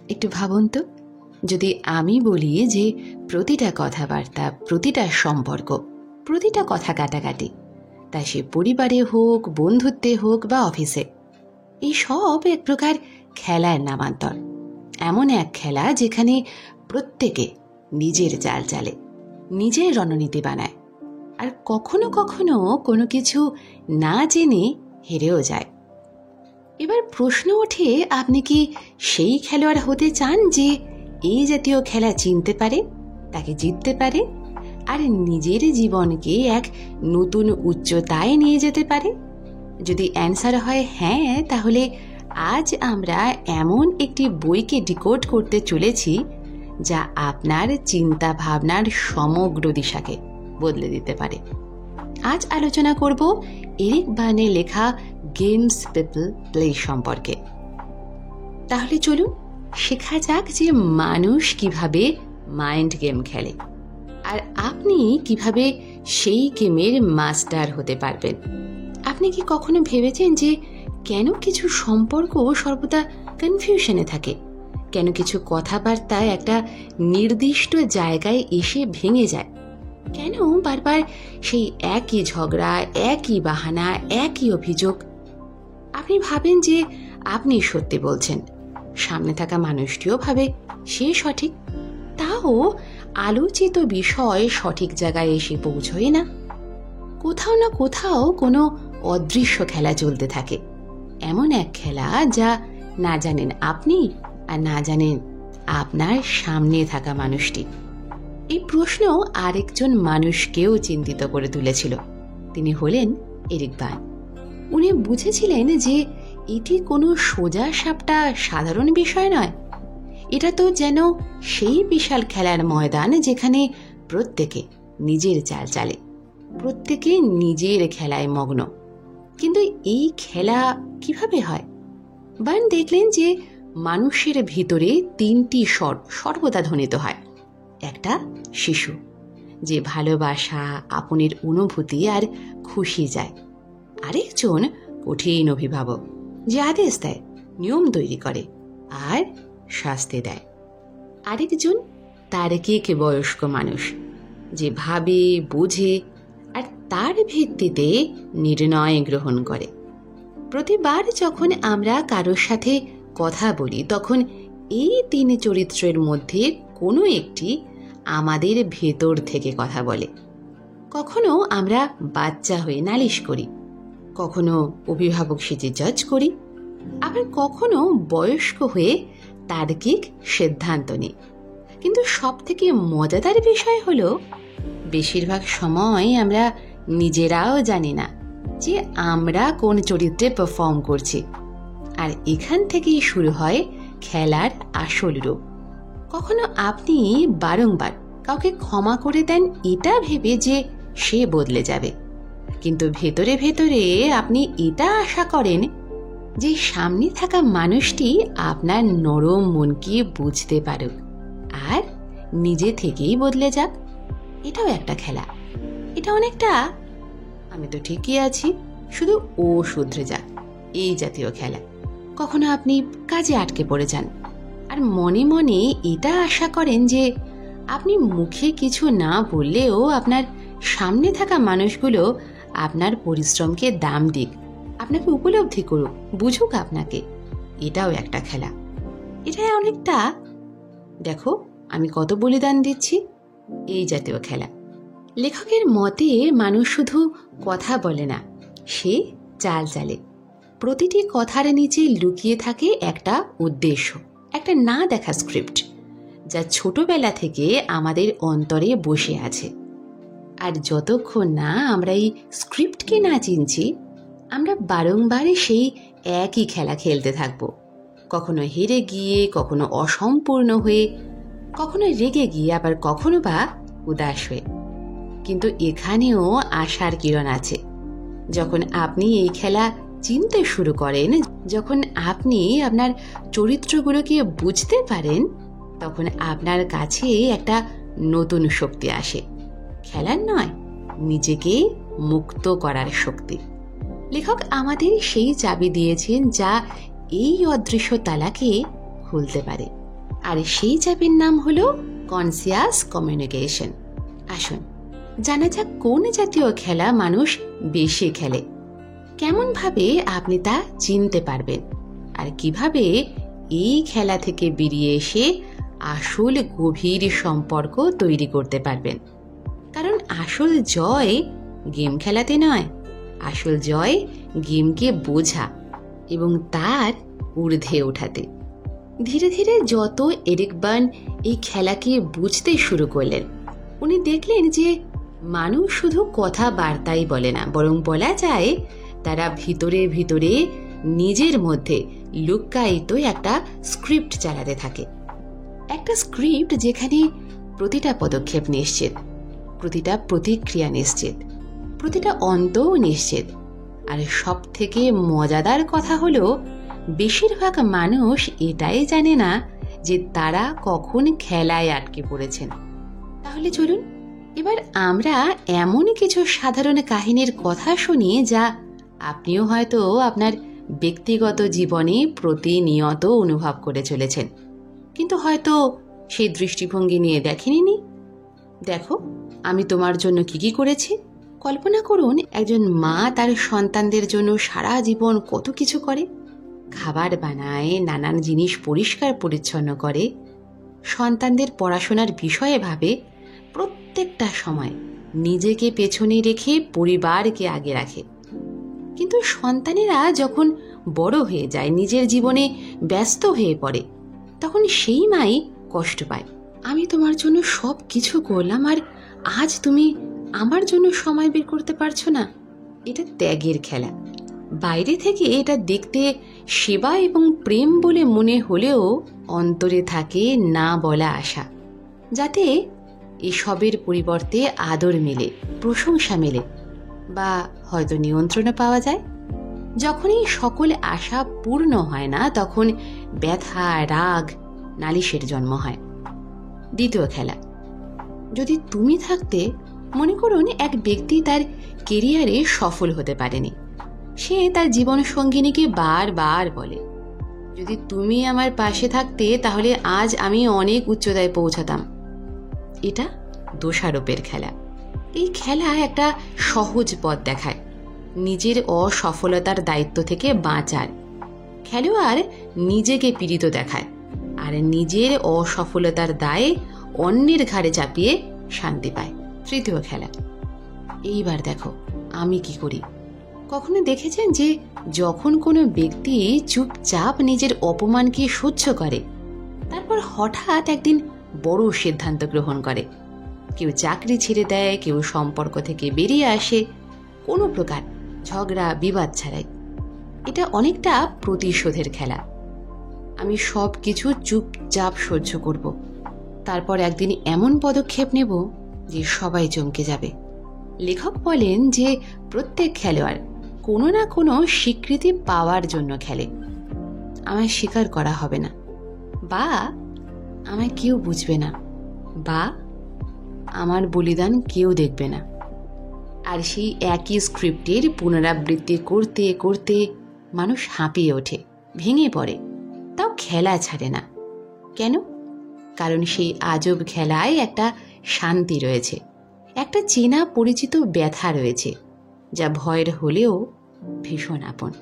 একটু ভাবুন তো, যদি আমি বলি যে প্রতিটা কথাবার্তা, প্রতিটা সম্পর্ক, প্রতিটা কথা কাটাকাটি, তা সে পরিবারে হোক, বন্ধুত্বে হোক বা অফিসে, এই সব এক প্রকার খেলার নামান্তর। এমন এক খেলা যেখানে প্রত্যেকে নিজের চাল চালে, নিজের রণনীতি বানায়, আর কখনো কখনো কোনো কিছু না জেনে হেরেও যায়। এবার প্রশ্ন ওঠে, আপনি কি সেই খেলোয়াড় হতে চান যে এই জাতীয় খেলা চিনতে পারে, তাকে জিততে পারে, আর নিজের জীবনকে এক নতুন উচ্চতায় নিয়ে যেতে পারে? যদি অ্যান্সার হয় হ্যাঁ, তাহলে আজ আমরা এমন একটি বইকে ডিকোড করতে চলেছি যা আপনার চিন্তা ভাবনার সমগ্র দিশাকে বদলে দিতে পারে। আজ আলোচনা করব এরিক বার্নের লেখা গেমস পিপল প্লে সম্পর্কে। তাহলে চলুন শেখা যাক যে মানুষ কিভাবে মাইন্ড গেম খেলে, আর আপনি কিভাবে সেই গেমের মাস্টার হতে পারবেন। আপনি কি কখনো ভেবেছেন যে কেন কিছু সম্পর্ক সর্বদা কনফিউশনে থাকে? কেন কিছু কথাবার্তা একটা নির্দিষ্ট জায়গায় এসে ভেঙে যায়? কেন বারবার সেই একই ঝগড়া, একই বাহানা, একই অভিযোগ? আপনি ভাবেন যে আপনি সত্যি বলছেন, সামনে থাকা মানুষটিও ভাবে সে সঠিক, তাও আলোচিত বিষয় সঠিক জায়গায় এসে পৌঁছয় না। কোথাও না কোথাও কোনো অদৃশ্য খেলা চলতে থাকে, এমন এক খেলা যা না জানেন আপনি আর না জানেন আপনার সামনে থাকা মানুষটি। এই প্রশ্ন আরেকজন মানুষকেও চিন্তিত করে তুলেছিল। তিনি হলেন এরিক বার্ন। উনি বুঝেছিলেন যে এটি কোনো সোজা সাপটা সাধারণ বিষয় নয়। এটা তো যেন সেই বিশাল খেলার ময়দান যেখানে প্রত্যেকে নিজের চাল চালে, প্রত্যেকে নিজের খেলায় মগ্ন। কিন্তু এই খেলা কিভাবে হয়? বার্ন দেখলেন যে মানুষের ভিতরে তিনটি স্বর সর্বদা ধ্বনিত হয়। একটা শিশু, যে ভালোবাসা, আপনের অনুভূতি আর খুশি যায়। আরেকজন কঠিন অভিভাবক, যে আদেশ দেয়, নিয়ম তৈরি করে আর শাস্তি দেয়। আরেকজন তার্কিক বয়স্ক মানুষ, যে ভাবে, বোঝে আর তার ভিত্তিতে নির্ণয় গ্রহণ করে। প্রতিবার যখন আমরা কারোর সাথে কথা বলি, তখন এই তিন চরিত্রের মধ্যে কোনো একটি আমাদের ভেতর থেকে কথা বলে। কখনো আমরা বাচ্চা হয়ে নালিশ করি, কখনো অভিভাবক সেজে জাজ করি, আবার কখনো বয়স্ক হয়ে তার্কিক সিদ্ধান্ত নিই। কিন্তু সব থেকে মজাদার বিষয় হলো, বেশিরভাগ সময় আমরা নিজেরাও জানি না যে আমরা কোন চরিত্রে পারফর্ম করছি। আর এখান থেকেই শুরু হয় খেলার আসল রূপ। কখনো আপনি বারংবার কাউকে ক্ষমা করে দেন এটা ভেবে যে সে বদলে যাবে, কিন্তু ভেতরে ভেতরে আপনি এটা আশা করেন যে সামনে থাকা মানুষটি আপনার নরম মনকে বুঝতে পারুক আর নিজে থেকেই বদলে যাক। এটাও একটা খেলা। এটা অনেকটা আমি তো ঠিকই আছি, শুধু ও শুধরে যাক, এই জাতীয় খেলা। কখনো আপনি কাজে আটকে পড়ে যান আর মনে মনে এটা আশা করেন যে আপনি মুখে কিছু না বললেও আপনার সামনে থাকা মানুষগুলো আপনার পরিশ্রমকে দাম দিক, আপনাকে উপলব্ধি করুক, বুঝুক আপনাকে। এটাও একটা খেলা। এটা অনেকটা দেখো আমি কত বলিদান দিচ্ছি, এই জাতীয় খেলা। লেখকের মতে মানুষ শুধু কথা বলে না, সে চাল চালে। প্রতিটি কথার নিচে লুকিয়ে থাকে একটা উদ্দেশ্য, একটা না দেখা স্ক্রিপ্ট, যা ছোটবেলা থেকে আমাদের অন্তরে বসে আছে। আর যতক্ষণ না আমরা এই স্ক্রিপ্টকে না চিনছি, আমরা বারংবার সেই একই খেলা খেলতে থাকব। কখনো হেরে গিয়ে, কখনো অসম্পূর্ণ হয়ে, কখনো রেগে গিয়ে, আবার কখনো বা উদাস হয়ে। কিন্তু এখানেও আশার কিরণ আছে। যখন আপনি এই খেলা চিনতে শুরু করেন, যখন আপনি আপনার চরিত্রগুলোকে বুঝতে পারেন, তখন আপনার কাছে একটা নতুন শক্তি আসে। খেলার নয়, নিজেকে মুক্ত করার শক্তি। লেখক আমাদের সেই চাবি দিয়েছেন যা এই অদৃশ্য তালাকে খুলতে পারে। আর সেই চাপের নাম হলো কনসিয়াস কমিউনিকেশন। আসুন জানা যাক কোন জাতীয় খেলা মানুষ বেশি খেলে, কেমন ভাবে আপনি তা চিনতে পারবেন, আর কিভাবে এই খেলা থেকে বেরিয়ে এসে আসল গভীর সম্পর্ক তৈরি করতে পারবেন। কারণ আসল জয় গেম খেলাতে নয়, আসল জয় গেমকে বোঝা এবং তার ঊর্ধ্বে ওঠাতে। ধীরে ধীরে যত এরিক বার্ন এই খেলাকে বুঝতে শুরু করলেন, উনি দেখলেন যে মানুষ শুধু কথাবার্তাই বলে না, বরং বলা যায় তারা ভিতরে ভিতরে নিজের মধ্যে লুক্কায়িত একটা স্ক্রিপ্ট চালাতে থাকে। একটা স্ক্রিপ্ট যেখানে প্রতিটা পদক্ষেপ নিশ্চিত, প্রতিটা প্রতিক্রিয়া নিশ্চিত, প্রতিটা অন্তও নিশ্চিত। আর সব থেকে মজাদার কথা হলো, বেশিরভাগ মানুষ এটাই জানে না যে তারা কখন খেলায় আটকে পড়েছেন। তাহলে চলুন এবার আমরা এমন কিছু সাধারণ কাহিনীর কথা শুনি যা আপনিও হয়তো আপনার ব্যক্তিগত জীবনে প্রতিনিয়ত অনুভব করে চলেছেন, কিন্তু হয়তো সেই দৃষ্টিভঙ্গি নিয়ে দেখেননি। দেখো আমি তোমার জন্য কি করেছি। কল্পনা করুন একজন মা তার সন্তানদের জন্য সারা জীবন কত কিছু করে, খাবার বানায়, নানান জিনিস পরিষ্কার পরিচ্ছন্ন করে, সন্তানদের পড়াশোনার বিষয়ে ভাবে, প্রত্যেকটা সময় নিজেকে পেছনে রেখে পরিবারকে আগে রাখে। কিন্তু সন্তানেরা যখন বড় হয়ে যায়, নিজের জীবনে ব্যস্ত হয়ে পড়ে, তখন সেই মাই কষ্ট পায়। আমি তোমার জন্য সব কিছু করলাম আর আজ তুমি আমার জন্য সময় বের করতে পারছো না। এটা ত্যাগের খেলা। বাইরে থেকে এটা দেখতে সেবা এবং প্রেম বলে মনে হলেও অন্তরে থাকে না বলা আশা, যাতে এসবের পরিবর্তে আদর মেলে, প্রশংসা মেলে, বা হয়তো নিয়ন্ত্রণও পাওয়া যায়। যখনই সকল আশা পূর্ণ হয় না, তখন ব্যথা, রাগ, নালিশের জন্ম হয়। দ্বিতীয় খেলা, যদি তুমি থাকতে। মনে করুন এক ব্যক্তি তার কেরিয়ারে সফল হতে পারেনি। সে তার জীবন সঙ্গিনীকে বারবার বলে, যদি তুমি আমার পাশে থাকতে তাহলে আজ আমি অনেক উচ্চতায় পৌঁছাতাম। এটা দোষারোপের খেলা। এই খেলা একটা সহজ পথ দেখায় নিজের অসফলতার দায়িত্ব থেকে বাঁচার। খেলোয়াড় নিজেকে পীড়িত দেখায় আর নিজের অসফলতার দায়ে অন্যের ঘাড়ে চাপিয়ে শান্তি পায়। তৃতীয় খেলা, এইবার দেখো আমি কি করি। কখনো দেখেছেন যে যখন কোনো ব্যক্তি চুপচাপ নিজের অপমানকে সহ্য করে, তারপর হঠাৎ একদিন বড় সিদ্ধান্ত গ্রহণ করে, কেউ চাকরি ছেড়ে দেয়, কেউ সম্পর্ক থেকে বেরিয়ে আসে, কোনো প্রকার ঝগড়া বিবাদ ছাড়াই। এটা অনেকটা প্রতিশোধের খেলা। আমি সব কিছু চুপচাপ সহ্য করব, তারপর একদিন এমন পদক্ষেপ নেব যে সবাই চমকে যাবে। লেখক বলেন যে প্রত্যেক খেলোয়াড় কোনো না কোনো স্বীকৃতি পাওয়ার জন্য খেলে। আমায় স্বীকার করা হবে না, বা আমায় কেউ বুঝবে না, বা আমার বলিদান কেউ দেখবে না। আর সেই একই স্ক্রিপ্টের পুনরাবৃত্তি করতে করতে মানুষ হাঁপিয়ে ওঠে, ভেঙে পড়ে, তাও খেলা ছাড়ে না। কেন? কারণ সেই আজব খেলায় একটা শান্তি রয়েছে, একটা চেনা পরিচিত ব্যথা রয়েছে, যা ভয়ের হলেও ভীষণ আপন।